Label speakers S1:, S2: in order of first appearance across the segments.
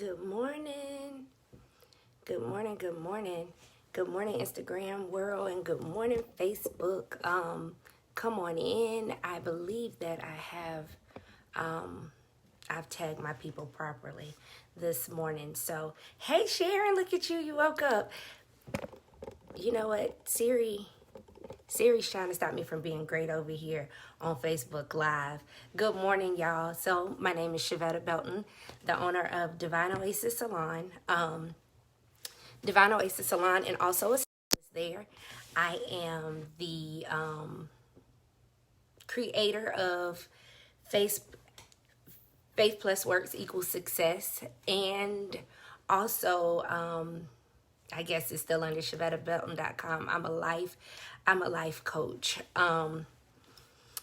S1: Good morning. Good morning. Good morning. Good morning, Instagram world, and good morning, Facebook. Come on in. I believe that I've tagged my people properly this morning. So, hey Sharon, look at you. You woke up. You know what? Siri's trying to stop me from being great over here on Facebook Live. Good morning, y'all. So my name is Shavetta Belton, the owner of Divine Oasis Salon. Divine Oasis Salon, and also a stylist there. I am the creator of Faith Plus Works Equals Success, and also I guess it's still under ShavettaBelton.com. I'm a life coach.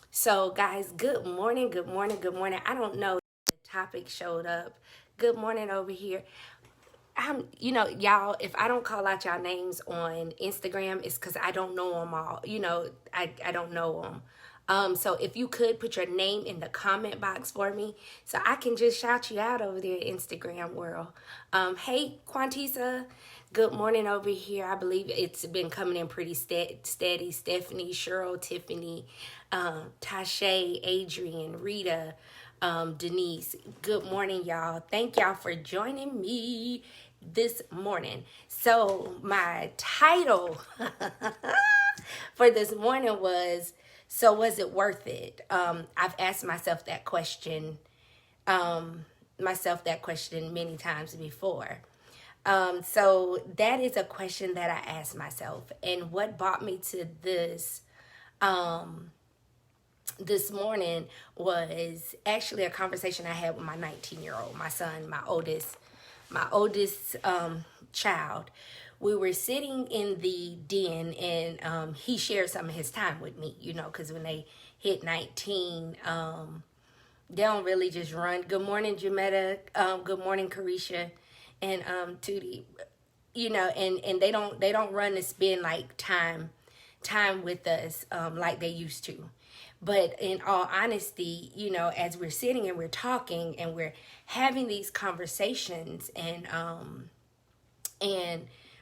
S1: So guys, good morning, good morning, good morning. I don't know if the topic showed up. Good morning over here. Y'all, if I don't call out y'all names on Instagram, it's because I don't know them all. I don't know them. So if you could put your name in the comment box for me so I can just shout you out over there, Instagram world. Hey, Quantisa, good morning over here. I believe it's been coming in pretty steady. Stephanie, Cheryl, Tiffany, Tashay, Adrian, Rita, Denise. Good morning, y'all. Thank y'all for joining me this morning. So my title for this morning was, so was it worth it? I've asked myself that question many times before. So that is a question that I asked myself. And what brought me to this this morning was actually a conversation I had with my 19-year-old, my son, my oldest child. We were sitting in the den, and he shared some of his time with me, because when they hit 19, they don't really just run. Good morning, Jametta. Good morning, Carisha, and Tootie. And they don't run to spend like time with us like they used to. But in all honesty, as we're sitting and we're talking and we're having these conversations, and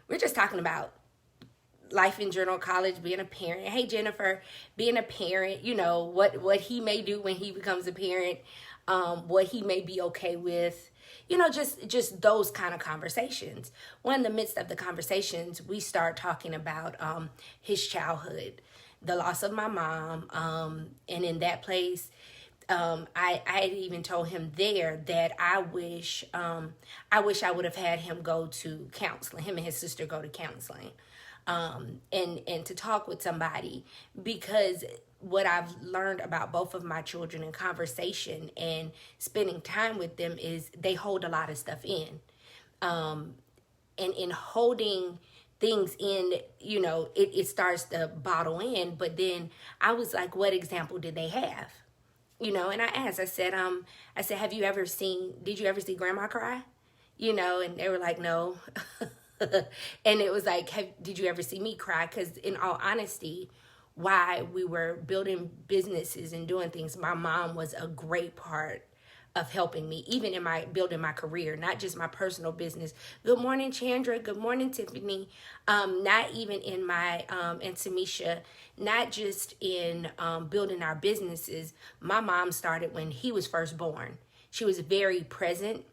S1: we're just talking about life in general, college, being a parent. Hey, Jennifer, being a parent, what he may do when he becomes a parent, what he may be okay with, just those kind of conversations. Well, in the midst of the conversations, we start talking about his childhood, the loss of my mom, and in that place, I had even told him there that I wish I would have had him go to counseling. Him and his sister go to counseling, and to talk with somebody, because what I've learned about both of my children in conversation and spending time with them is they hold a lot of stuff in, and in holding things in, it starts to bottle in. But then I was like, what example did they have? And I asked, I said, did you ever see grandma cry? And they were like, no. And it was like, did you ever see me cry? Because in all honesty, while we were building businesses and doing things, my mom was a great part of helping me, even in building my career, not just my personal business. Good morning, Chandra. Good morning, Tiffany. Not even in my, and Tamisha, not just in building our businesses. My mom started when he was first born. She was very present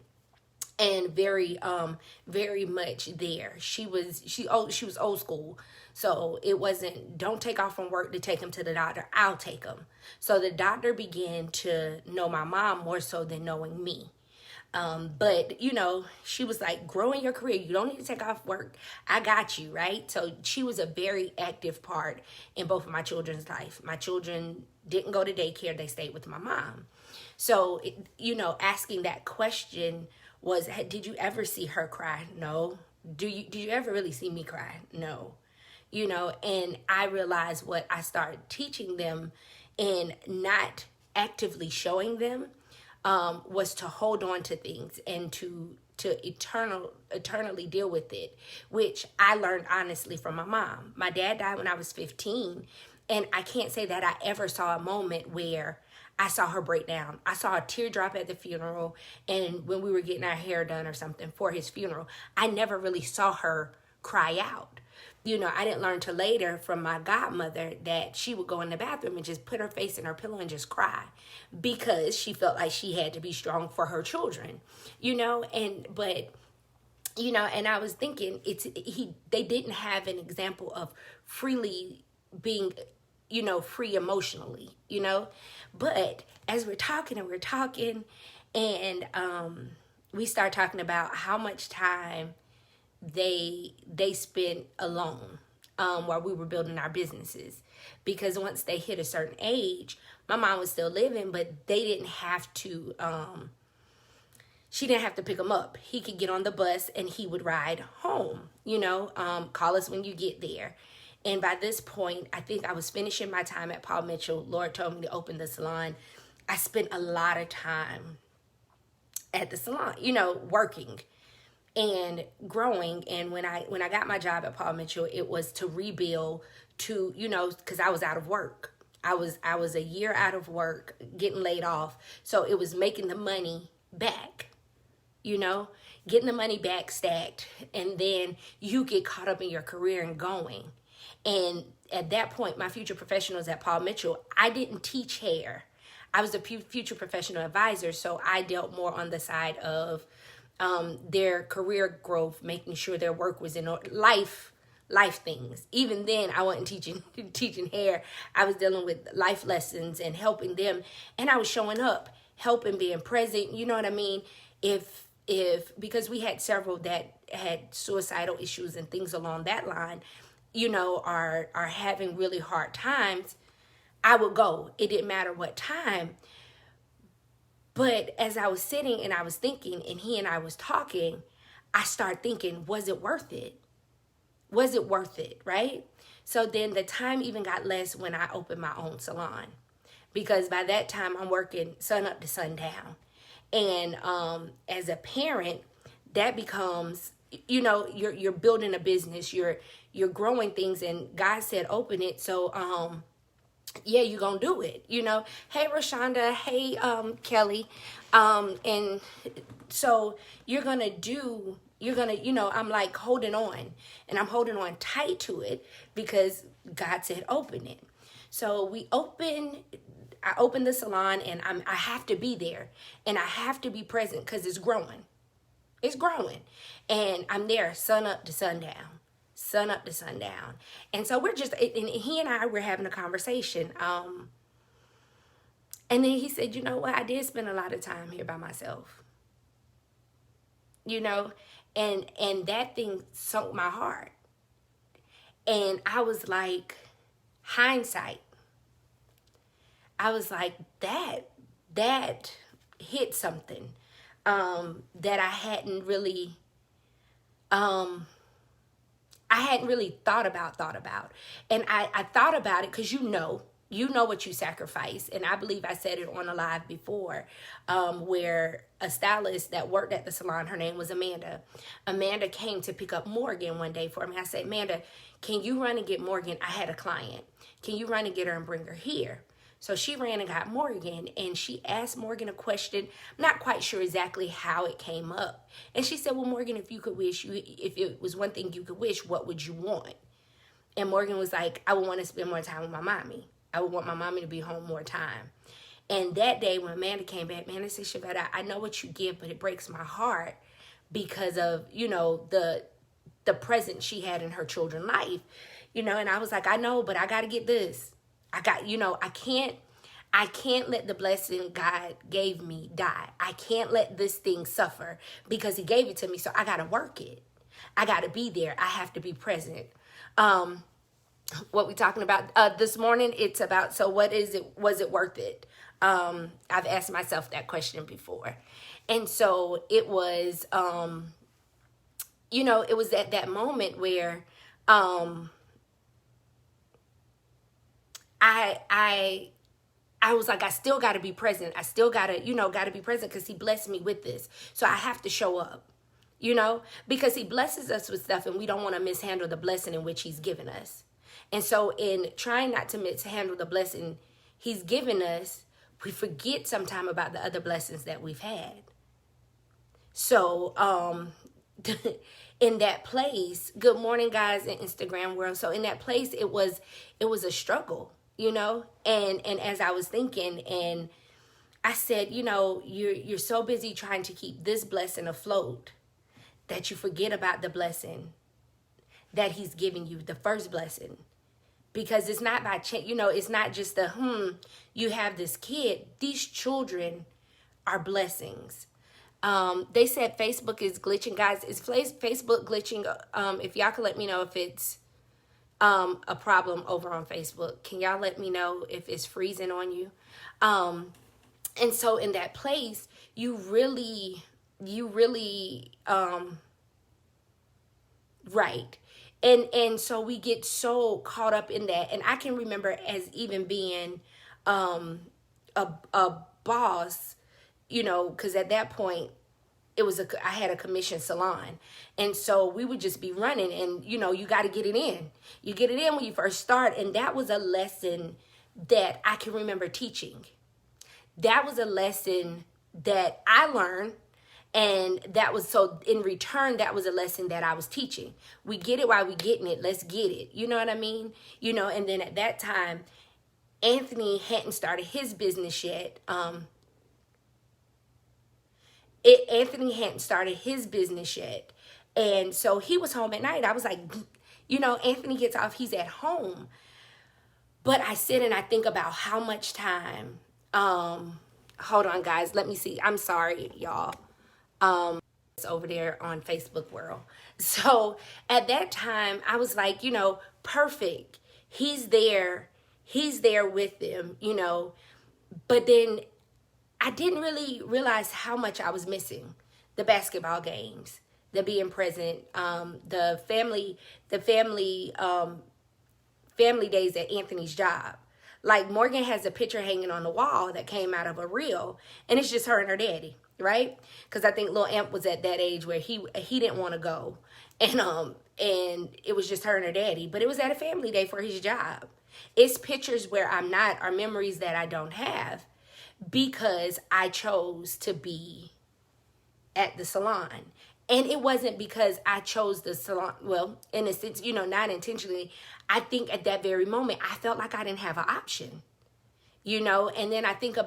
S1: and very much there. She was old school. So it wasn't, don't take off from work to take him to the doctor. I'll take him. So the doctor began to know my mom more so than knowing me. But she was like, grow in your career. You don't need to take off work. I got you, right? So she was a very active part in both of my children's life. My children didn't go to daycare. They stayed with my mom. So, asking that question was, did you ever see her cry? No. Did you ever really see me cry? No. And I realized what I started teaching them and not actively showing them was to hold on to things and to eternally deal with it, which I learned honestly from my mom. My dad died when I was 15, and I can't say that I ever saw a moment where I saw her break down. I saw a teardrop at the funeral, and when we were getting our hair done or something for his funeral, I never really saw her cry out. You know, I didn't learn till later from my godmother that she would go in the bathroom and just put her face in her pillow and just cry because she felt like she had to be strong for her children, you know, and I was thinking they didn't have an example of freely being, you know, free emotionally, you know. But as we're talking and we start talking about how much time they spent alone while we were building our businesses, because once they hit a certain age, my mom was still living, but they didn't have to she didn't have to pick him up. He could get on the bus and he would ride home, you know. Call us when you get there. And by this point, I think I was finishing my time at Paul Mitchell. Lord told me to open the salon. I spent a lot of time at the salon, you know, working and growing. And when I got my job at Paul Mitchell, it was to rebuild, to, you know, because I was out of work. I was a year out of work, getting laid off. So it was making the money back, you know, getting the money back stacked. And then you get caught up in your career and going. And at that point, my future professionals at Paul Mitchell, I didn't teach hair. I was a future professional advisor, so I dealt more on the side of their career growth, making sure their work was in life things. Even then, I wasn't teaching hair. I was dealing with life lessons and helping them, and I was showing up, helping, being present. You know what I mean? If because we had several that had suicidal issues and things along that line, you know, are having really hard times, I would go. It didn't matter what time. But as I was sitting and I was thinking, and he and I was talking, I started thinking, was it worth it? Was it worth it, right? So then the time even got less when I opened my own salon, because by that time I'm working sun up to sundown. And as a parent, that becomes, you know, you're building a business, you're growing things, and God said open it. So yeah, you're gonna do it, you know. Hey Rashonda, hey Kelly, and so you're gonna, you know, I'm like holding on, and I'm holding on tight to it because God said open it. So I opened the salon, and I have to be there, and I have to be present because it's growing. It's growing. And I'm there sun up to sundown. Sun up to sundown. And so we're just, and he and I were having a conversation. And then he said, you know what? I did spend a lot of time here by myself. You know? And that thing sunk my heart. And I was like, hindsight. I was like, that hit something that I hadn't really thought about. And I thought about it because you know what you sacrifice. And I believe I said it on a live before, where a stylist that worked at the salon, her name was Amanda. Amanda came to pick up Morgan one day for me. I said, Amanda, can you run and get Morgan? I had a client. Can you run and get her and bring her here? So she ran and got Morgan, and she asked Morgan a question. I'm not quite sure exactly how it came up. And she said, well, Morgan, if it was one thing you could wish, what would you want? And Morgan was like, I would want to spend more time with my mommy. I would want my mommy to be home more time. And that day when Amanda came back, Amanda said, Shavetta, I know what you give, but it breaks my heart because of, you know, the presence she had in her children's life. You know, and I was like, I know, but I got to get this. I can't let the blessing God gave me die. I can't let this thing suffer because he gave it to me. So I got to work it. I got to be there. I have to be present. What we talking about this morning, it's about, so what is it? Was it worth it? I've asked myself that question before. And so it was, you know, it was at that moment where, I was like, I still got to be present. I still got to be present because he blessed me with this. So I have to show up, you know, because he blesses us with stuff and we don't want to mishandle the blessing in which he's given us. And so in trying not to mishandle the blessing he's given us, we forget sometime about the other blessings that we've had. So, in that place, good morning, guys, in Instagram world. So in that place, it was a struggle, you know, and as I was thinking, and I said, you know, you're so busy trying to keep this blessing afloat that you forget about the blessing that he's giving you, the first blessing. Because it's not by chance, you know, it's not just you have this kid. These children are blessings. They said Facebook is glitching. Guys, is Facebook glitching? If y'all can let me know if it's a problem over on Facebook. Can y'all let me know if it's freezing on you? And so in that place, you really, right. And so we get so caught up in that. And I can remember as even being a boss, you know, because at that point, I had a commission salon. And so we would just be running, and, you know, you got to get it in. You get it in when you first start. And that was a lesson that I can remember teaching. That was a lesson that I learned. And that was, so in return, that was a lesson that I was teaching. We get it while we getting it. Let's get it. You know what I mean? You know, and then at that time, Anthony hadn't started his business yet. Anthony hadn't started his business yet. And so he was home at night. I was like, you know, Anthony gets off, he's at home. But I sit and I think about how much time, hold on, guys, let me see. I'm sorry, y'all. It's over there on Facebook world. So at that time, I was like, you know, perfect. He's there with them, you know. But then I didn't really realize how much I was missing. The basketball games, the being present, the family days at Anthony's job. Like Morgan has a picture hanging on the wall that came out of a reel, and it's just her and her daddy, right? Because I think Lil Amp was at that age where he didn't want to go, and it was just her and her daddy. But it was at a family day for his job. It's pictures where I'm not, or memories that I don't have, because I chose to be at the salon. And it wasn't because I chose the salon, well, in a sense, you know, not intentionally. I think at that very moment, I felt like I didn't have an option, you know. And then I think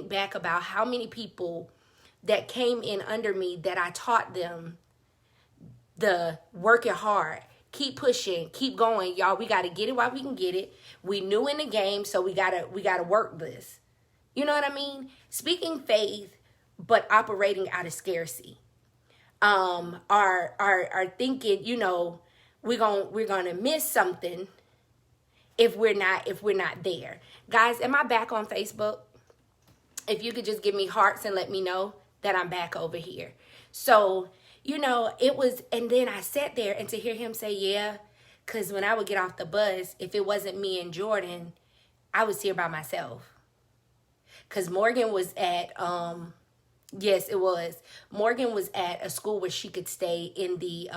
S1: back about how many people that came in under me that I taught them the working hard, keep pushing, keep going, y'all. We got to get it while we can get it. We new in the game, so we gotta work this. You know what I mean? Speaking faith, but operating out of scarcity. Are thinking, you know, we're gonna miss something if we're not there. Guys, am I back on Facebook? If you could just give me hearts and let me know that I'm back over here. So, you know, it was, and then I sat there, and to hear him say, yeah, because when I would get off the bus, if it wasn't me and Jordan, I was here by myself. Because Morgan was at, yes, it was. Morgan was at a school where she could stay in the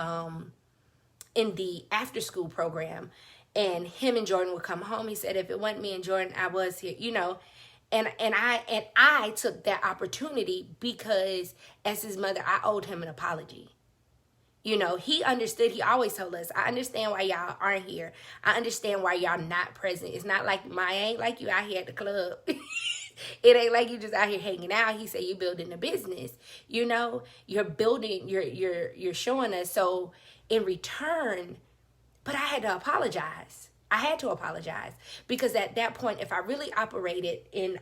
S1: after school program. And him and Jordan would come home. He said, if it wasn't me and Jordan, I was here, you know. And I took that opportunity because as his mother, I owed him an apology. You know, he understood. He always told us, I understand why y'all aren't here. I understand why y'all not present. It's not like I ain't like you out here at the club. It ain't like you just out here hanging out. He said, you're building a business. You know, you're building, you're showing us. So in return, but I had to apologize. I had to apologize because at that point, if I really operated in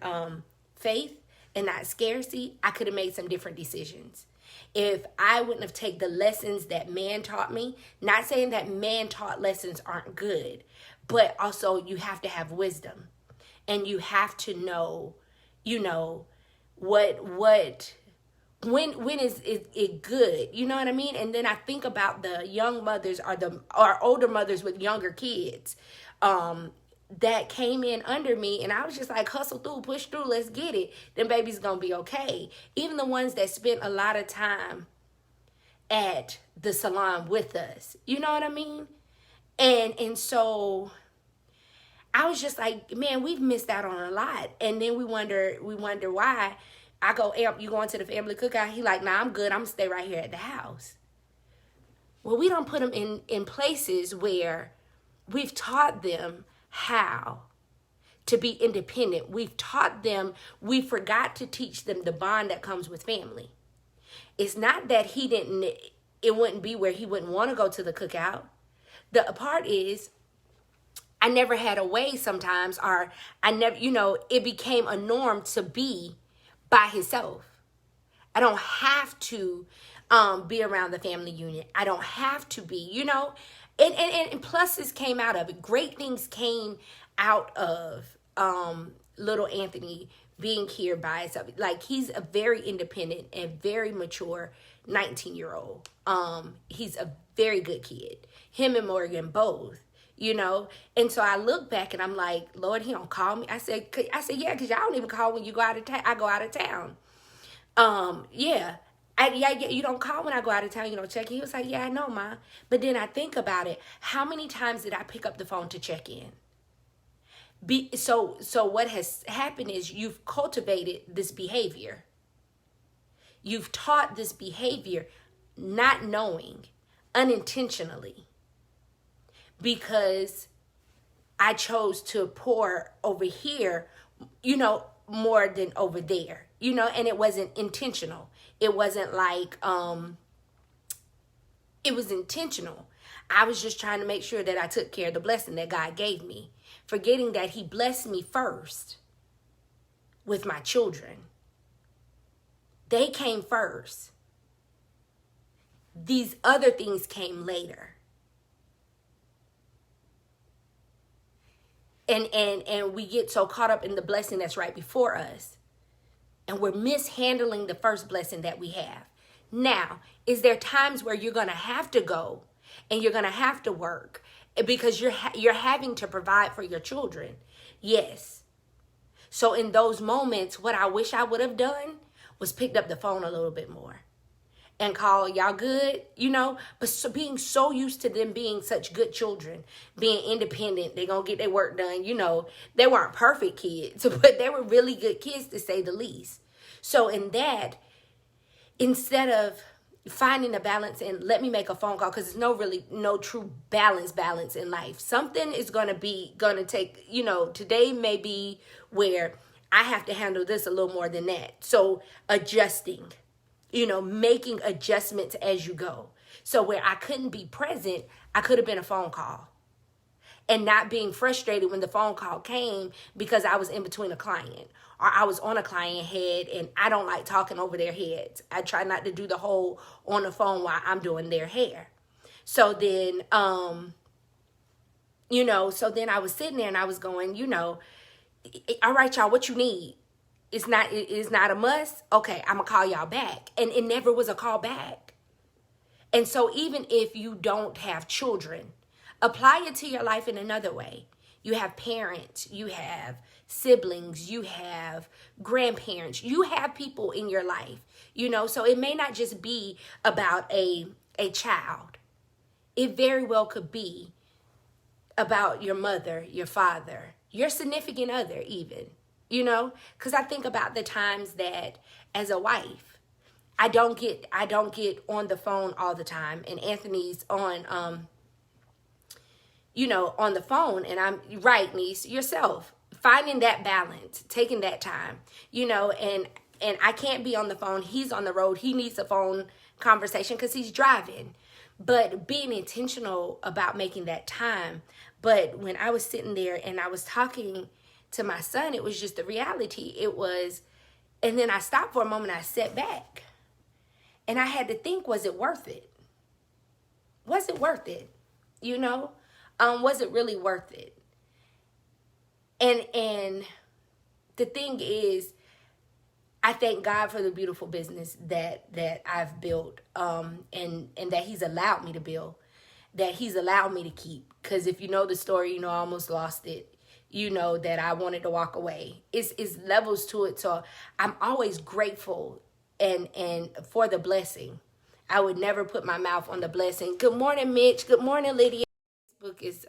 S1: faith and not scarcity, I could have made some different decisions. If I wouldn't have taken the lessons that man taught me, not saying that man taught lessons aren't good, but also you have to have wisdom and you have to know, you know, when is it good? You know what I mean? And then I think about the young mothers or older mothers with younger kids that came in under me, and I was just like, hustle through, push through, let's get it. Then baby's gonna be okay. Even the ones that spent a lot of time at the salon with us. You know what I mean? And so I was just like, man, we've missed out on a lot. And then we wonder why. I go, Amp, you going to the family cookout? He like, nah, I'm good. I'm gonna stay right here at the house. Well, we don't put them in places where we've taught them how to be independent. We've taught them, we forgot to teach them the bond that comes with family. It's not that it wouldn't be where he wouldn't want to go to the cookout. The part is, I never had a way sometimes, or I never, it became a norm to be by himself. I don't have to be around the family unit. I don't have to be, and pluses came out of it. Great things came out of little Anthony being here by himself. Like, he's a very independent and very mature 19-year-old. He's a very good kid. Him and Morgan both. And so I look back and I'm like, Lord, he don't call me. I said, yeah, because y'all don't even call when you go out of town. I go out of town. Yeah, you don't call when I go out of town, check in. He was like, yeah, I know, Ma. But then I think about it. How many times did I pick up the phone to check in? So what has happened is you've cultivated this behavior. You've taught this behavior, not knowing, unintentionally. Because I chose to pour over here, more than over there, and it wasn't intentional. It wasn't like, it was intentional. I was just trying to make sure that I took care of the blessing that God gave me, forgetting that he blessed me first with my children. They came first. These other things came later. And we get so caught up in the blessing that's right before us. And we're mishandling the first blessing that we have. Now, is there times where you're going to have to go and you're going to have to work because you're having to provide for your children? Yes. So in those moments, what I wish I would have done was picked up the phone a little bit more and call, y'all good, but being so used to them being such good children, being independent, they're going to get their work done, they weren't perfect kids, but they were really good kids to say the least. So in that, instead of finding a balance and let me make a phone call, because there's no true balance in life. Something is going to take, today may be where I have to handle this a little more than that. So adjusting. Making adjustments as you go. So where I couldn't be present, I could have been a phone call. And not being frustrated when the phone call came because I was in between a client or I was on a client head and I don't like talking over their heads. I try not to do the whole on the phone while I'm doing their hair. So then, so then I was sitting there and I was going, all right, y'all, what you need? It's not a must. Okay, I'm going to call y'all back. And it never was a call back. And so even if you don't have children, apply it to your life in another way. You have parents, you have siblings, you have grandparents, you have people in your life, so it may not just be about a child. It very well could be about your mother, your father, your significant other even. Because I think about the times that as a wife, I don't get on the phone all the time, and Anthony's on, on the phone, and I'm right, niece, yourself, finding that balance, taking that time, and I can't be on the phone. He's on the road. He needs a phone conversation because he's driving, but being intentional about making that time. But when I was sitting there and I was talking to my son, it was just the reality. It was, and then I stopped for a moment, I sat back and I had to think, was it worth it? Was it worth it? Was it really worth it? And the thing is, I thank God for the beautiful business that I've built, and that he's allowed me to build, that he's allowed me to keep. Because if you know the story, I almost lost it. That I wanted to walk away. It's levels to it. So I'm always grateful and for the blessing. I would never put my mouth on the blessing. Good morning, Mitch. Good morning, Lydia. This book is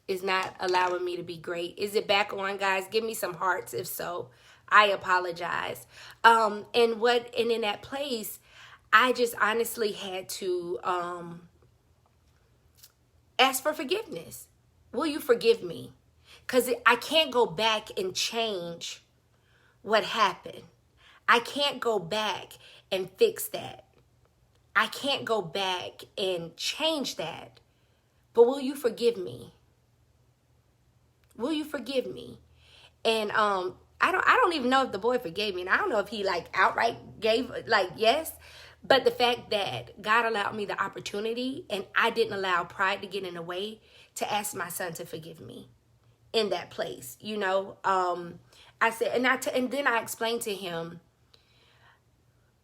S1: is not allowing me to be great. Is it back on, guys? Give me some hearts if so. I apologize. And in that place, I just honestly had to ask for forgiveness. Will you forgive me? Because I can't go back and change what happened. I can't go back and fix that. I can't go back and change that. But will you forgive me? Will you forgive me? And I don't even know if the boy forgave me. And I don't know if he like outright gave like yes. But the fact that God allowed me the opportunity and I didn't allow pride to get in the way to ask my son to forgive me in that place, you know. I said, and then I explained to him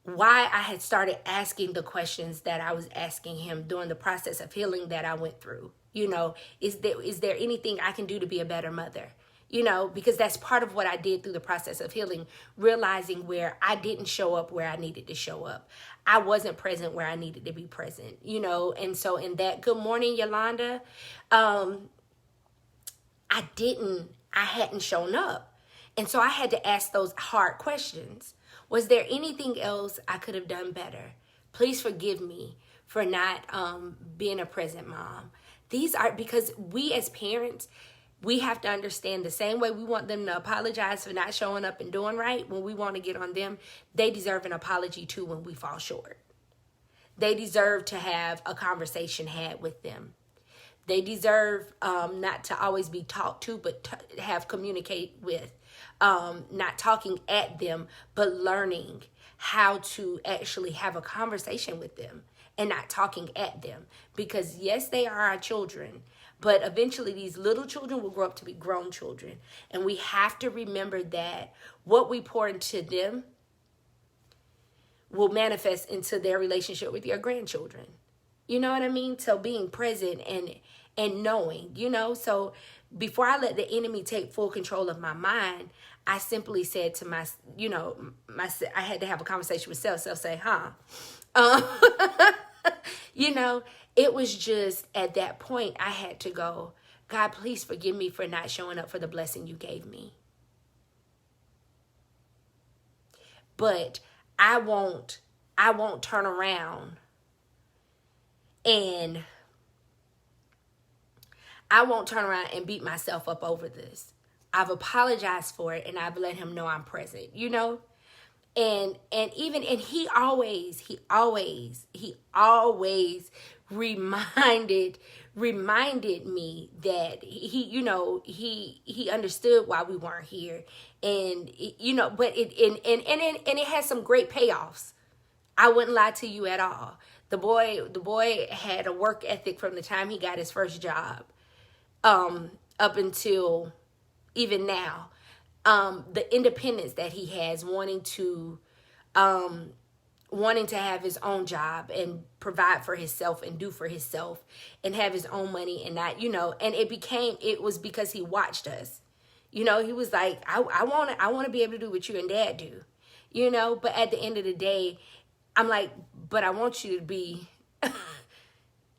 S1: why I had started asking the questions that I was asking him during the process of healing that I went through. You know, is there anything I can do to be a better mother? You know, because that's part of what I did through the process of healing, realizing where I didn't show up where I needed to show up. I wasn't present where I needed to be present, you know. And so in that, good morning, Yolanda, I hadn't shown up. And so I had to ask those hard questions. Was there anything else I could have done better? Please forgive me for not being a present mom. These are, because we as parents, we have to understand the same way we want them to apologize for not showing up and doing right when we want to get on them, they deserve an apology too when we fall short. They deserve to have a conversation had with them. They deserve not to always be talked to, but to have communicate with. Not talking at them, but learning how to actually have a conversation with them and not talking at them. Because yes, they are our children, but eventually these little children will grow up to be grown children. And we have to remember that what we pour into them will manifest into their relationship with your grandchildren. You know what I mean? So being present and knowing, you know, so before I let the enemy take full control of my mind, I simply said to my, you know, I had to have a conversation with self say, you know, it was just at that point I had to go, God, please forgive me for not showing up for the blessing you gave me. But I won't turn around and beat myself up over this. I've apologized for it and I've let him know I'm present, you know? And he always reminded me that he understood why we weren't here. And you know, but it has some great payoffs. I wouldn't lie to you at all. The boy had a work ethic from the time he got his first job up until even now. The independence that he has, wanting to have his own job and provide for himself and do for himself and have his own money and not, you know, and it was because he watched us. You know, he was like, I want to be able to do what you and dad do, you know, but at the end of the day, I'm like, but I want you to be,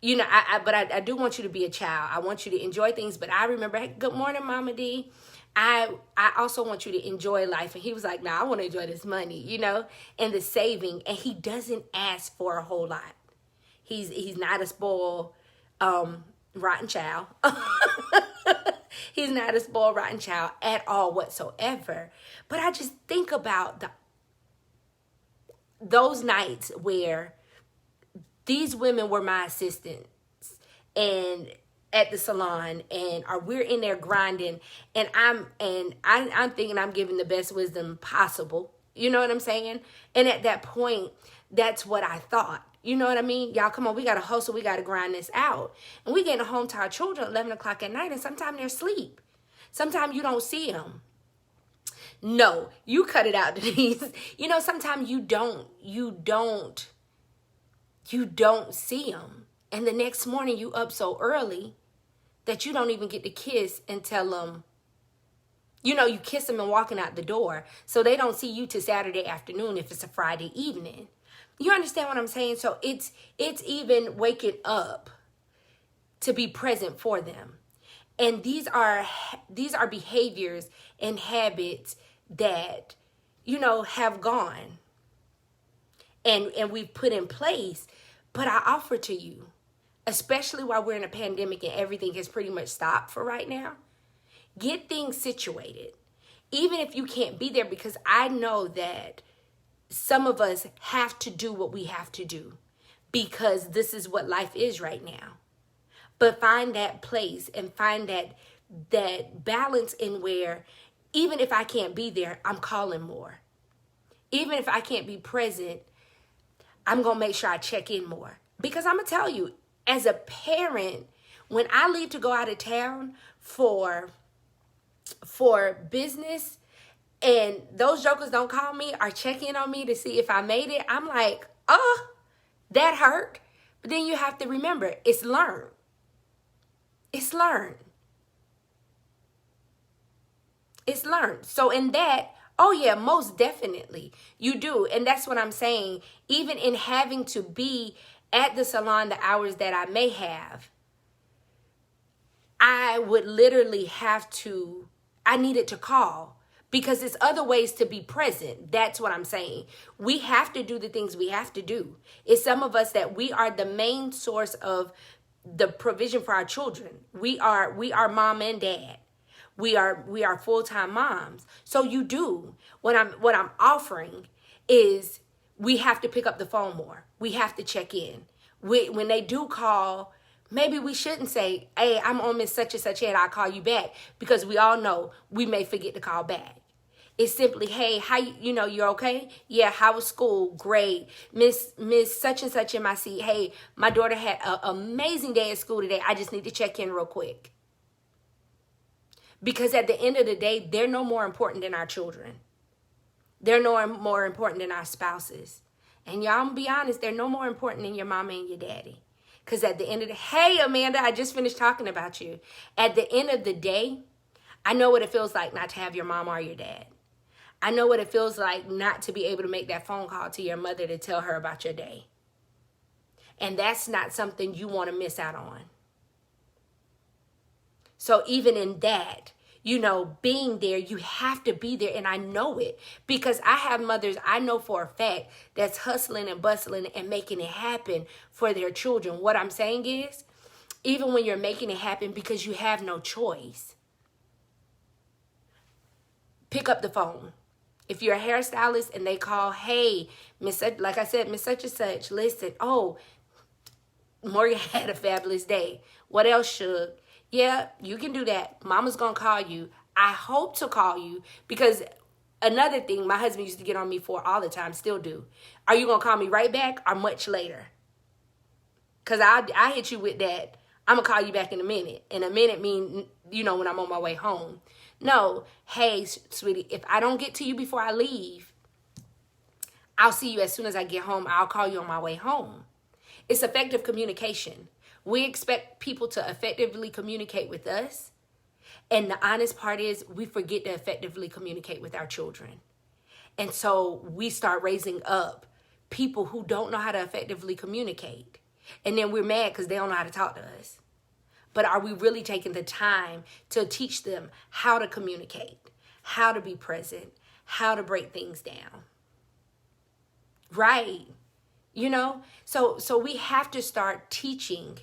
S1: you know, I do want you to be a child. I want you to enjoy things. But I remember, hey, good morning, Mama D. I also want you to enjoy life. And he was like, nah, I want to enjoy this money, you know, and the saving. And he doesn't ask for a whole lot. He's not a spoiled, rotten child. He's not a spoiled, rotten child at all whatsoever. But I just think about those nights where these women were my assistants and at the salon, and we're in there grinding, and I'm thinking I'm giving the best wisdom possible. You know what I'm saying? And at that point, that's what I thought. You know what I mean? Y'all, come on, we got to hustle. We got to grind this out. And we getting home to our children at 11 o'clock at night, and sometimes they're asleep. Sometimes you don't see them. No, you cut it out, Denise. You know, sometimes you don't see them. And the next morning you up so early that you don't even get to kiss and tell them, you know, you kiss them and walking out the door. So they don't see you till Saturday afternoon if it's a Friday evening. You understand what I'm saying? So it's even waking up to be present for them. And these are behaviors and habits that, have gone and we've put in place. But I offer to you, especially while we're in a pandemic and everything has pretty much stopped for right now, get things situated. Even if you can't be there, because I know that some of us have to do what we have to do because this is what life is right now. But find that place and find that balance in where even if I can't be there, I'm calling more. Even if I can't be present, I'm going to make sure I check in more. Because I'm going to tell you, as a parent, when I leave to go out of town for business and those jokers don't call me or check in on me to see if I made it, I'm like, oh, that hurt. But then you have to remember, it's learned. It's learned. It's learned. So in that, oh yeah, most definitely you do. And that's what I'm saying. Even in having to be at the salon the hours that I may have, I would literally I needed to call because there's other ways to be present. That's what I'm saying. We have to do the things we have to do. It's some of us that we are the main source of the provision for our children. We are mom and dad. We are full-time moms. So you do. What I'm offering is we have to pick up the phone more. We have to check in. When they do call, maybe we shouldn't say, hey, I'm on Miss such and such and I'll call you back, because we all know we may forget to call back. It's simply, hey, how you're okay? Yeah, how was school? Great. Miss such and such in my seat. Hey, my daughter had an amazing day at school today. I just need to check in real quick. Because at the end of the day, they're no more important than our children. They're no more important than our spouses. And y'all, I'm gonna be honest, they're no more important than your mama and your daddy. Because at the end of the hey, Amanda, I just finished talking about you. At the end of the day, I know what it feels like not to have your mom or your dad. I know what it feels like not to be able to make that phone call to your mother to tell her about your day. And that's not something you want to miss out on. So even in that, being there, you have to be there. And I know it because I have mothers I know for a fact that's hustling and bustling and making it happen for their children. What I'm saying is, even when you're making it happen because you have no choice, pick up the phone. If you're a hairstylist and they call, hey, like I said, Miss such and such, listen, oh, Morgan had a fabulous day. What else, Suge? Yeah, you can do that. Mama's going to call you. I hope to call you, because another thing my husband used to get on me for all the time, still do. Are you going to call me right back or much later? Because I hit you with that. I'm going to call you back in a minute. And a minute mean, when I'm on my way home. No, hey, sweetie, if I don't get to you before I leave, I'll see you as soon as I get home. I'll call you on my way home. It's effective communication. We expect people to effectively communicate with us. And the honest part is we forget to effectively communicate with our children. And so we start raising up people who don't know how to effectively communicate. And then we're mad because they don't know how to talk to us. But are we really taking the time to teach them how to communicate, how to be present, how to break things down? Right. So we have to start teaching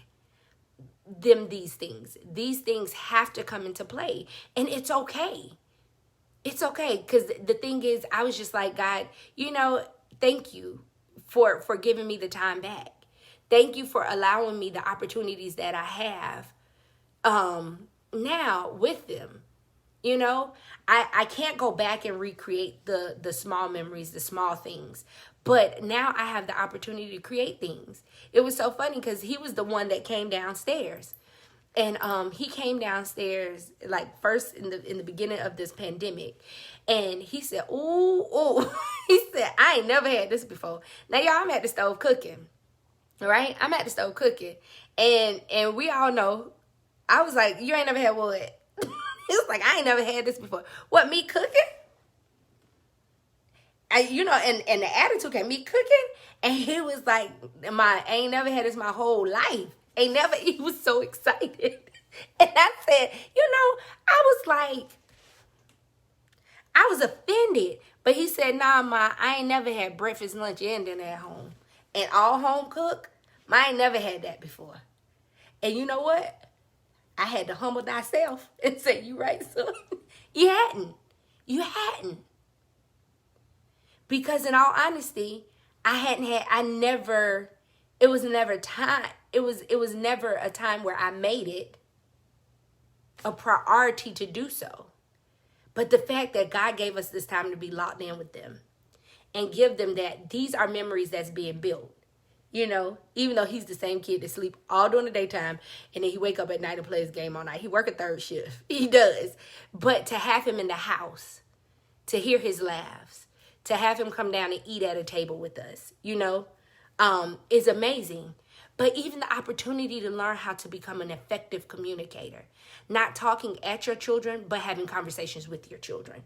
S1: them these things. These things have to come into play. And it's okay. It's okay. Because the thing is, I was just like, God, thank you for giving me the time back. Thank you for allowing me the opportunities that I have now with them. I can't go back and recreate the small memories, the small things. But now I have the opportunity to create things. It was so funny because he was the one that came downstairs. And he came downstairs like first in the beginning of this pandemic. And he said, ooh. He said, I ain't never had this before. Now, y'all, I'm at the stove cooking. Right? I'm at the stove cooking. And we all know, I was like, you ain't never had what? He was like, I ain't never had this before. What, me cooking? And the attitude came, me cooking? And he was like, I ain't never had this my whole life. He was so excited. And I said, I was like, I was offended. But he said, nah, ma, I ain't never had breakfast, lunch, and dinner at home. And all home cook, I ain't never had that before. And you know what? I had to humble thyself and say, you right, son. You hadn't. You hadn't. Because in all honesty, it was never never a time where I made it a priority to do so. But the fact that God gave us this time to be locked in with them and give them that, these are memories that's being built. Even though he's the same kid that sleep all during the daytime and then he wake up at night and play his game all night. He work a third shift. He does. But to have him in the house, to hear his laughs, to have him come down and eat at a table with us, is amazing. But even the opportunity to learn how to become an effective communicator, not talking at your children, but having conversations with your children,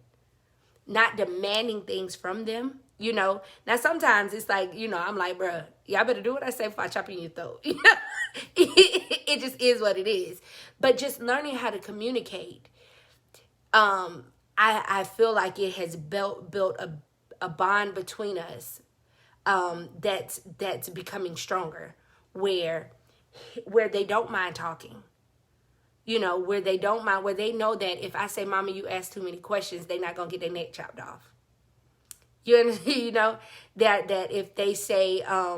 S1: not demanding things from them. Now sometimes it's like, I'm like, bruh, y'all better do what I say before I chop in your throat. It just is what it is. But just learning how to communicate, I feel like it has built a bond between us, that's becoming stronger, where they don't mind talking, where they don't mind, where they know that if I say, Mama, you ask too many questions, they're not gonna get their neck chopped off. That if they say, I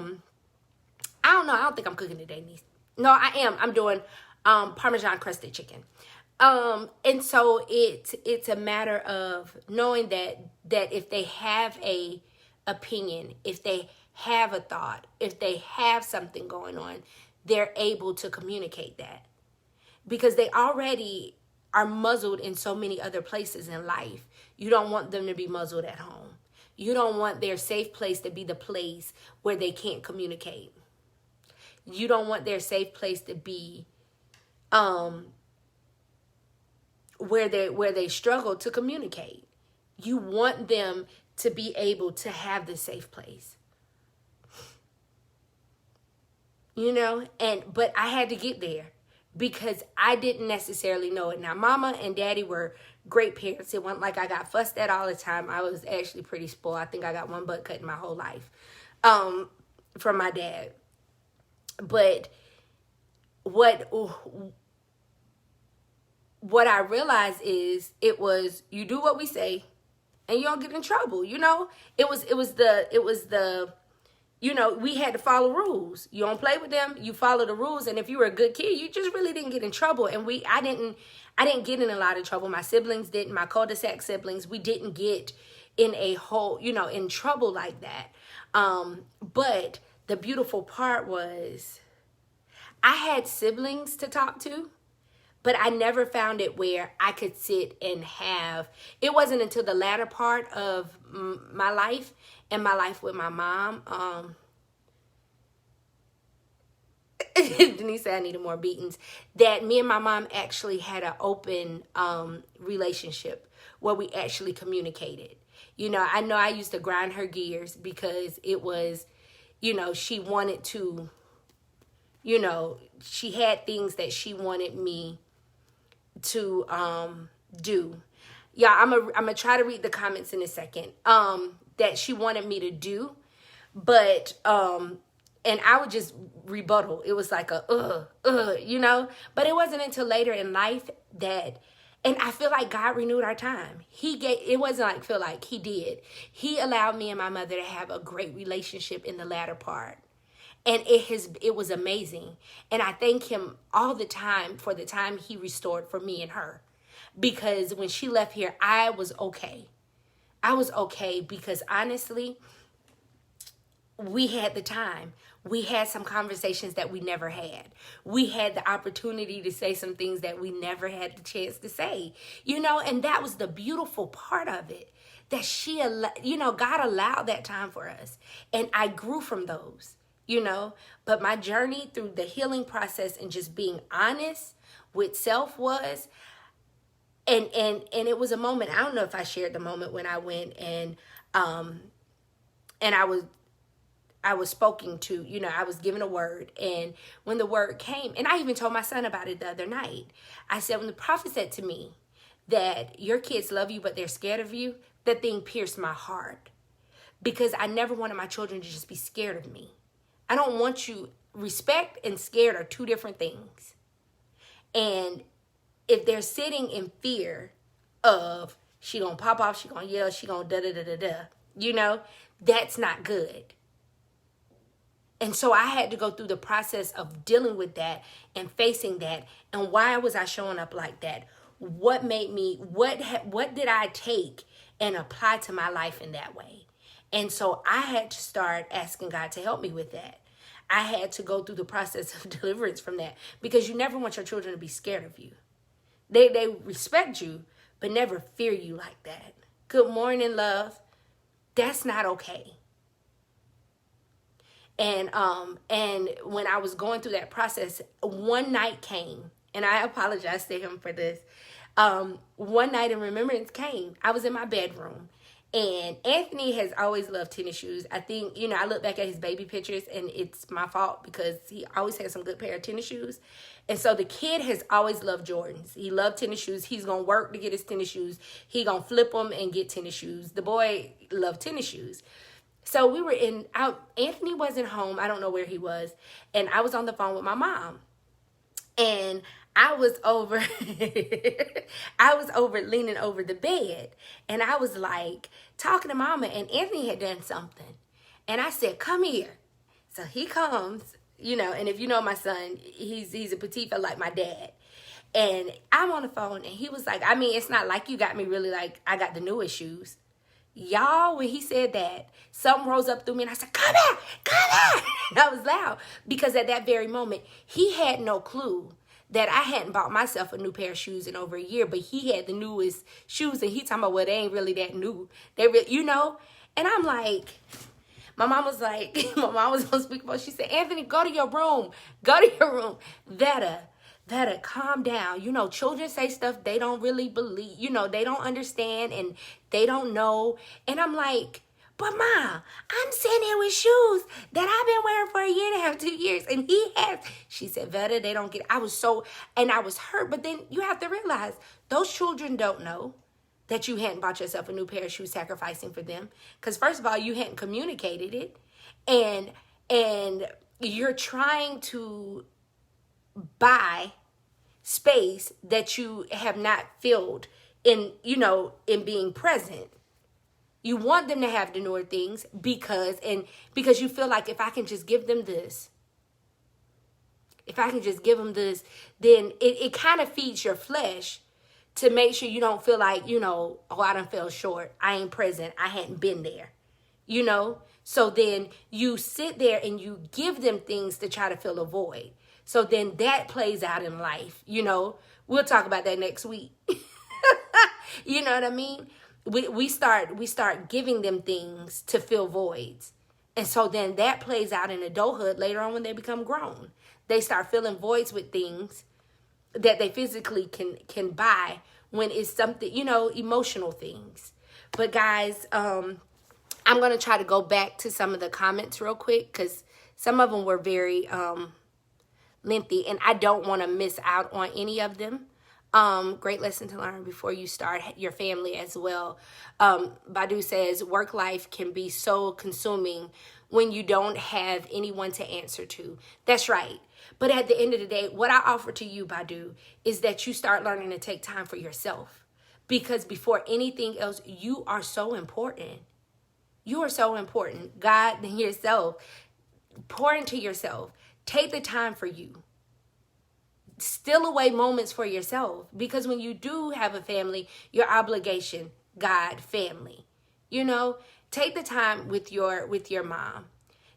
S1: don't know, I don't think I'm cooking today, niece. No, I am. I'm doing Parmesan crusted chicken. And so it's a matter of knowing that if they have a opinion, if they have a thought, if they have something going on, they're able to communicate that, because they already are muzzled in so many other places in life. You don't want them to be muzzled at home. You don't want their safe place to be the place where they can't communicate. You don't want their safe place to be where they struggle to communicate. You want them to be able to have the safe place. But I had to get there because I didn't necessarily know it. Now, Mama and Daddy were great parents. It wasn't like I got fussed at all the time. I was actually pretty spoiled. I think I got one butt cut in my whole life from my dad. But what I realized is it was, you do what we say and you don't get in trouble. It was the we had to follow rules. You don't play with them, you follow the rules. And if you were a good kid, you just really didn't get in trouble. And I didn't get in a lot of trouble. My siblings didn't. My cul-de-sac siblings, we didn't get in a whole, in trouble like that. But the beautiful part was I had siblings to talk to, but I never found it where I could sit and have, it wasn't until the latter part of my life and my life with my mom. Denise said I needed more beatings. That me and my mom actually had an open relationship where we actually communicated. I know I used to grind her gears because it was, she wanted to, she had things that she wanted me to do. Yeah, I'm gonna try to read the comments in a second. That she wanted me to do, but and I would just rebuttal. It was like a But it wasn't until later in life that, and I feel like God renewed our time. It wasn't like feel like He did. He allowed me and my mother to have a great relationship in the latter part. And it was amazing. And I thank Him all the time for the time He restored for me and her. Because when she left here, I was okay. I was okay because honestly, we had the time. We had some conversations that we never had. We had the opportunity to say some things that we never had the chance to say. And that was the beautiful part of it. That God allowed that time for us. And I grew from those. But my journey through the healing process and just being honest with self was, and it was a moment. I don't know if I shared the moment when I went and I I was spoken to, I was given a word. And when the word came, and I even told my son about it the other night, I said, when the prophet said to me that your kids love you, but they're scared of you, that thing pierced my heart, because I never wanted my children to just be scared of me. I don't want you, respect and scared are two different things. And if they're sitting in fear of, she gonna pop off, she gonna yell, she gonna da-da-da-da-da, that's not good. And so I had to go through the process of dealing with that and facing that. And why was I showing up like that? What made me, what did I take and apply to my life in that way? And so I had to start asking God to help me with that. I had to go through the process of deliverance from that, because you never want your children to be scared of you. They respect you, but never fear you like that. Good morning, love. That's not okay. And when I was going through that process, one night came, and I apologize to him for this. One night in remembrance came. I was in my bedroom, and Anthony has always loved tennis shoes. I think, I look back at his baby pictures, and it's my fault, because he always had some good pair of tennis shoes. And so the kid has always loved Jordans. He loved tennis shoes. He's going to work to get his tennis shoes. He going to flip them and get tennis shoes. The boy loved tennis shoes. So we were Anthony wasn't home. I don't know where he was. And I was on the phone with my mom. And I was over leaning over the bed. And I was like talking to mama, and Anthony had done something. And I said, come here. So he comes, and if you know my son, he's a petite fella like my dad. And I'm on the phone, and he was like, it's not like you got me really like I got the newest shoes. Y'all, when he said that, something rose up through me, and I said, come here, come here. And I was loud, because at that very moment, he had no clue that I hadn't bought myself a new pair of shoes in over a year, but he had the newest shoes, and he talking about, well, they ain't really that new. They really, and I'm like, my mom was on speakerphone. She said, Anthony, go to your room. Go to your room. Vetta, calm down. Children say stuff they don't really believe. They don't understand, and they don't know. And I'm like, but Ma, I'm sitting here with shoes that I've been wearing for a year and a half, 2 years, and he has. She said, Vetta, they don't get it. I was hurt. But then you have to realize, those children don't know that you hadn't bought yourself a new pair of shoes, sacrificing for them. Because first of all, you hadn't communicated it. And you're trying to buy space that you have not filled in being present. You want them to have the newer things because you feel like, if I can just give them this, then it kind of feeds your flesh to make sure you don't feel like, oh, I done fell short. I ain't present. I hadn't been there, So then you sit there and you give them things to try to fill a void. So then that plays out in life, We'll talk about that next week. You know what I mean? We start giving them things to fill voids. And so then that plays out in adulthood later on when they become grown. They start filling voids with things that they physically can buy, when it's something, emotional things. But guys, I'm going to try to go back to some of the comments real quick, because some of them were very lengthy, and I don't want to miss out on any of them. Great lesson to learn before you start your family as well. Badu says, work life can be so consuming when you don't have anyone to answer to. That's right. But at the end of the day, what I offer to you, Badu, is that you start learning to take time for yourself. Because before anything else, you are so important. You are so important. God and yourself. Pour into yourself. Take the time for you. Steal away moments for yourself. Because when you do have a family, your obligation, God, family. Take the time with your mom.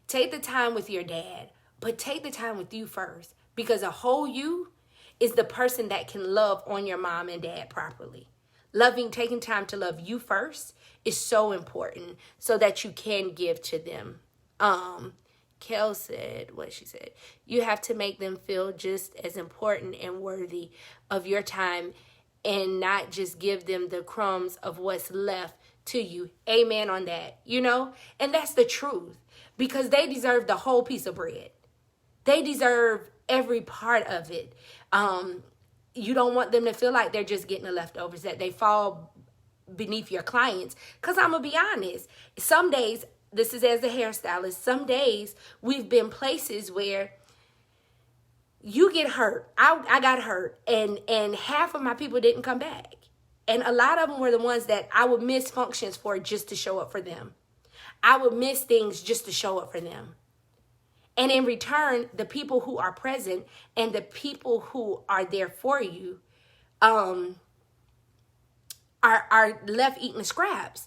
S1: Take the time with your dad. But take the time with you first. Because a whole you is the person that can love on your mom and dad properly. Taking time to love you first is so important, so that you can give to them. Kel said, what she said, you have to make them feel just as important and worthy of your time, and not just give them the crumbs of what's left to you. Amen on that, you know? And that's the truth, because they deserve the whole piece of bread. They deserve every part of it. You don't want them to feel like they're just getting the leftovers, that they fall beneath your clients. Because I'm going to be honest, some days, this is as a hairstylist, some days we've been places where you get hurt. I got hurt, and half of my people didn't come back. And a lot of them were the ones that I would miss functions for just to show up for them. I would miss things just to show up for them. And in return, the people who are present and the people who are there for you are left eating the scraps.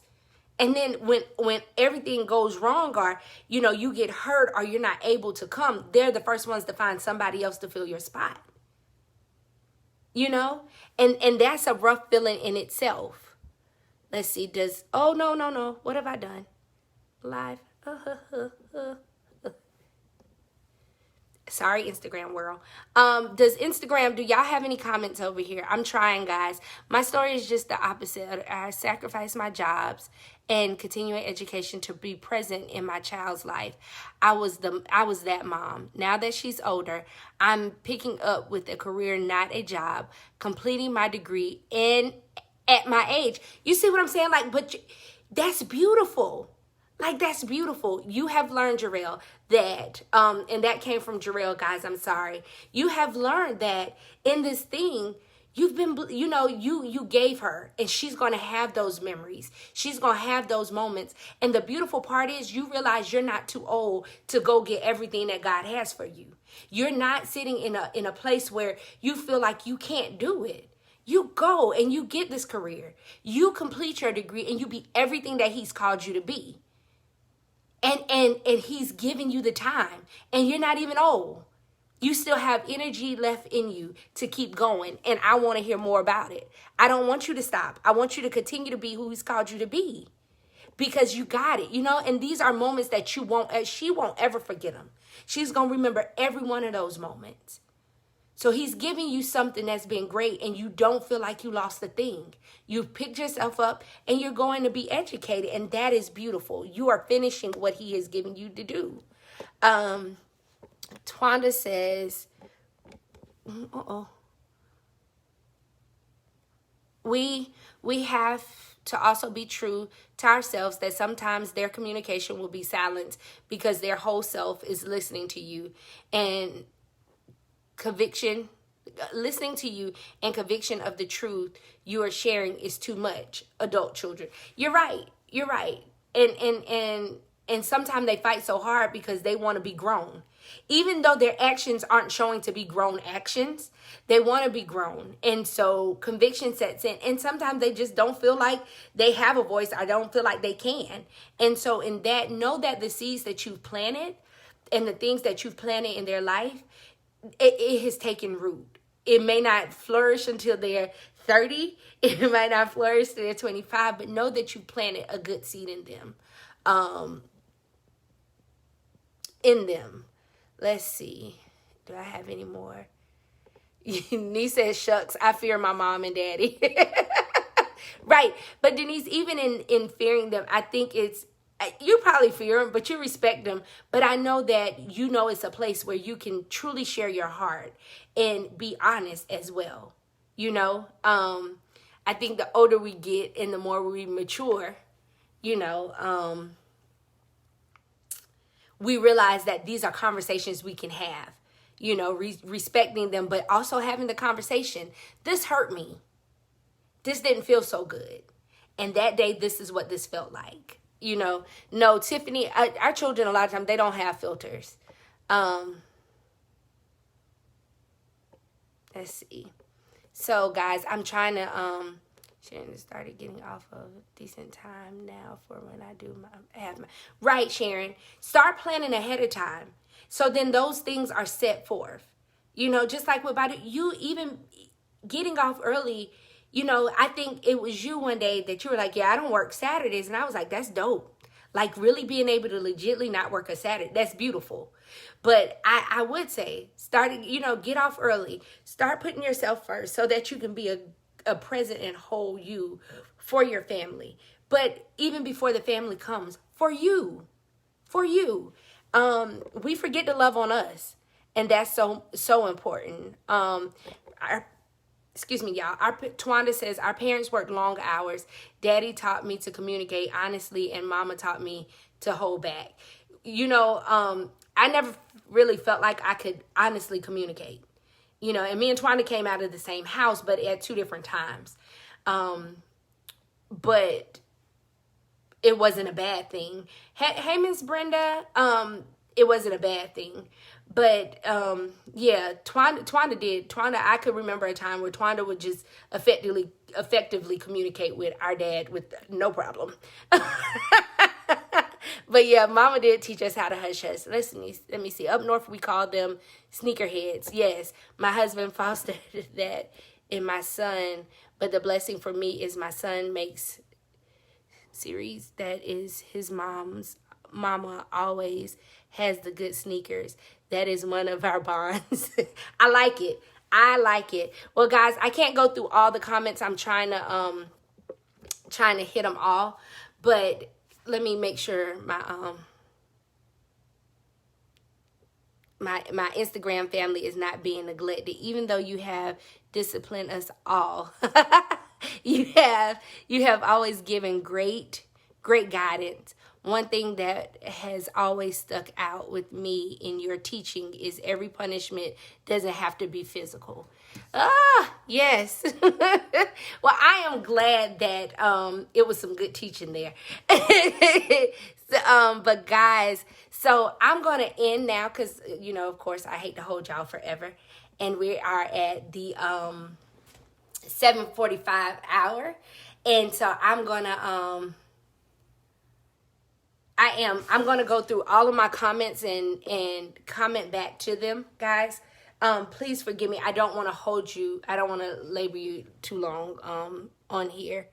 S1: And then when everything goes wrong, or, you know, you get hurt or you're not able to come, they're the first ones to find somebody else to fill your spot. You know? And that's a rough feeling in itself. Let's see, no. What have I done? Live. Sorry, Instagram world. Does Instagram, do y'all have any comments over here? I'm trying, guys. My story is just the opposite. I sacrificed my jobs and continuing education to be present in my child's life. I was that mom. Now that she's older, I'm picking up with a career, not a job, completing my degree, and at my age. You see what I'm saying? Like, but that's beautiful. Like, that's beautiful. You have learned, Jarrell, that, and that came from Jarrell, guys, I'm sorry. You have learned that in this thing, you've been, you know, you gave her, and she's going to have those memories. She's going to have those moments. And the beautiful part is you realize you're not too old to go get everything that God has for you. You're not sitting in a place where you feel like you can't do it. You go and you get this career. You complete your degree and you be everything that he's called you to be. And he's giving you the time, and you're not even old. You still have energy left in you to keep going. And I want to hear more about it. I don't want you to stop. I want you to continue to be who he's called you to be, because you got it, you know, and these are moments that she won't ever forget them. She's going to remember every one of those moments. So he's giving you something that's been great, and you don't feel like you lost a thing. You've picked yourself up and you're going to be educated, and that is beautiful. You are finishing what he has given you to do. Twanda says, we have to also be true to ourselves that sometimes their communication will be silenced because their whole self is listening to you, and listening to you and conviction of the truth you are sharing is too much. Adult children. You're right. And sometimes they fight so hard because they want to be grown. Even though their actions aren't showing to be grown actions, they want to be grown. And so conviction sets in. And sometimes they just don't feel like they have a voice. I don't feel like they can. And so in that, know that the seeds that you've planted and the things that you've planted in their life, it has taken root. It may not flourish until they're 30. It might not flourish until they're 25. But know that you planted a good seed in them. Let's see. Do I have any more? Nee says, shucks, I fear my mom and daddy. Right. But Denise, even in fearing them, I think you probably fear them, but you respect them. But I know that you know it's a place where you can truly share your heart and be honest as well. You know, I think the older we get and the more we mature, you know, we realize that these are conversations we can have, you know, respecting them, but also having the conversation. This hurt me. This didn't feel so good. And that day, this is what this felt like. You know, no, Tiffany, our children, a lot of times, they don't have filters. Let's see. So, guys, I'm trying to, Sharon started getting off of decent time now for when I have my, right, Sharon. Start planning ahead of time. So then those things are set forth. You know, just like with you even getting off early. You know, I think it was you one day that you were like, yeah, I don't work Saturdays. And I was like, that's dope. Like really being able to legitimately not work a Saturday. That's beautiful. But I would say get off early. Start putting yourself first so that you can be a present and whole you for your family. but even before the family comes, for you. We forget to love on us, and that's so important. Excuse me, y'all. Twanda says, our parents worked long hours. Daddy taught me to communicate honestly, and Mama taught me to hold back. I never really felt like I could honestly communicate. And me and Twanda came out of the same house, but at 2 different times. But it wasn't a bad thing. Hey, Miss Brenda. It wasn't a bad thing. But yeah, Twanda did. Twanda, I could remember a time where Twanda would just effectively communicate with our dad with no problem. But yeah, Mama did teach us how to hush us. Listen, let me see. Up north, we call them sneakerheads. Yes, my husband fostered that in my son. But the blessing for me is my son makes series that is his mama always has the good sneakers. That is one of our bonds. I like it. Well, guys, I can't go through all the comments. I'm trying to hit them all, but let me make sure my my Instagram family is not being neglected, even though you have disciplined us all. you have always given great guidance. One thing that has always stuck out with me in your teaching is every punishment doesn't have to be physical. Yes. Well, I am glad that it was some good teaching there. But guys, so I'm going to end now because, of course, I hate to hold y'all forever. And we are at the 7:45 hour. And so I'm going to... I'm going to go through all of my comments and comment back to them, guys. Please forgive me. I don't want to hold you. I don't want to labor you too long on here.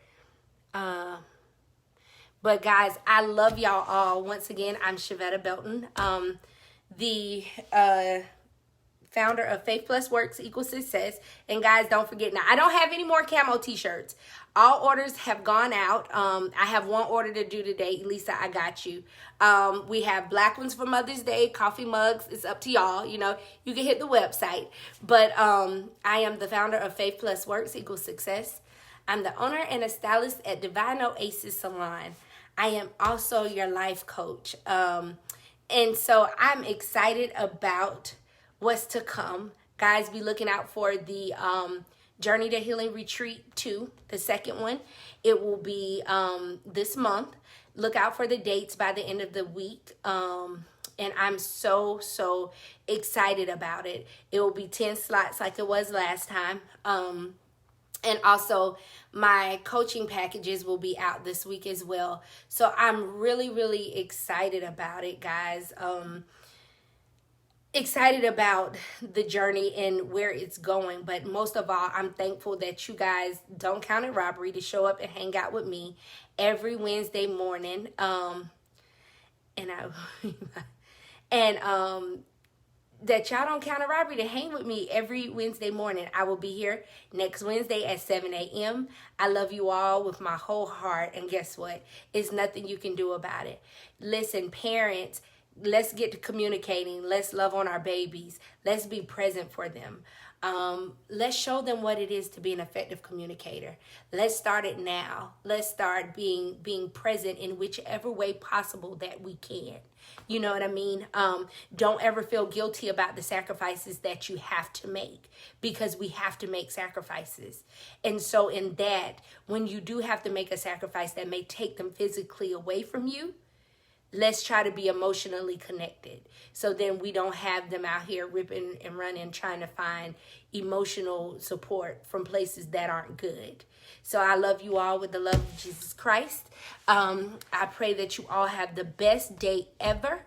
S1: But guys, I love y'all all. Once again, I'm Shavetta Belton, the founder of Faith Plus Works Equals Success. And guys, don't forget, now I don't have any more camo t-shirts. All orders have gone out. I have one order to do today. Lisa, I got you. We have black ones for Mother's Day, coffee mugs. It's up to y'all. You can hit the website. But I am the founder of Faith Plus Works Equals Success. I'm the owner and a stylist at Divine Oasis Salon. I am also your life coach. And so I'm excited about what's to come. Guys, be looking out for the Journey to Healing Retreat 2, the second one. It will be this month. Look out for the dates by the end of the week. And I'm so excited about it. It will be 10 slots like it was last time. And also my coaching packages will be out this week as well. So I'm really excited about it, guys. Excited about the journey and where it's going, but most of all, I'm thankful that you guys don't count it robbery to show up and hang out with me every Wednesday morning. That y'all don't count it robbery to hang with me every Wednesday morning. I will be here next Wednesday at 7 a.m. I love you all with my whole heart, and guess what? It's nothing you can do about it. Listen, parents, let's get to communicating. Let's love on our babies. Let's be present for them. Let's show them what it is to be an effective communicator. Let's start it now. Let's start being present in whichever way possible that we can. You know what I mean? Don't ever feel guilty about the sacrifices that you have to make, because we have to make sacrifices. And so in that, when you do have to make a sacrifice that may take them physically away from you, let's try to be emotionally connected, so then we don't have them out here ripping and running trying to find emotional support from places that aren't good. So I love you all with the love of Jesus Christ. I pray that you all have the best day ever,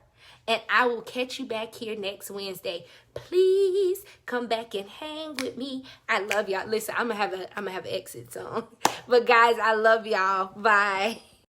S1: and I will catch you back here next Wednesday. Please come back and hang with me. I love y'all. Listen, I'm gonna have an exit song, but guys, I love y'all. Bye.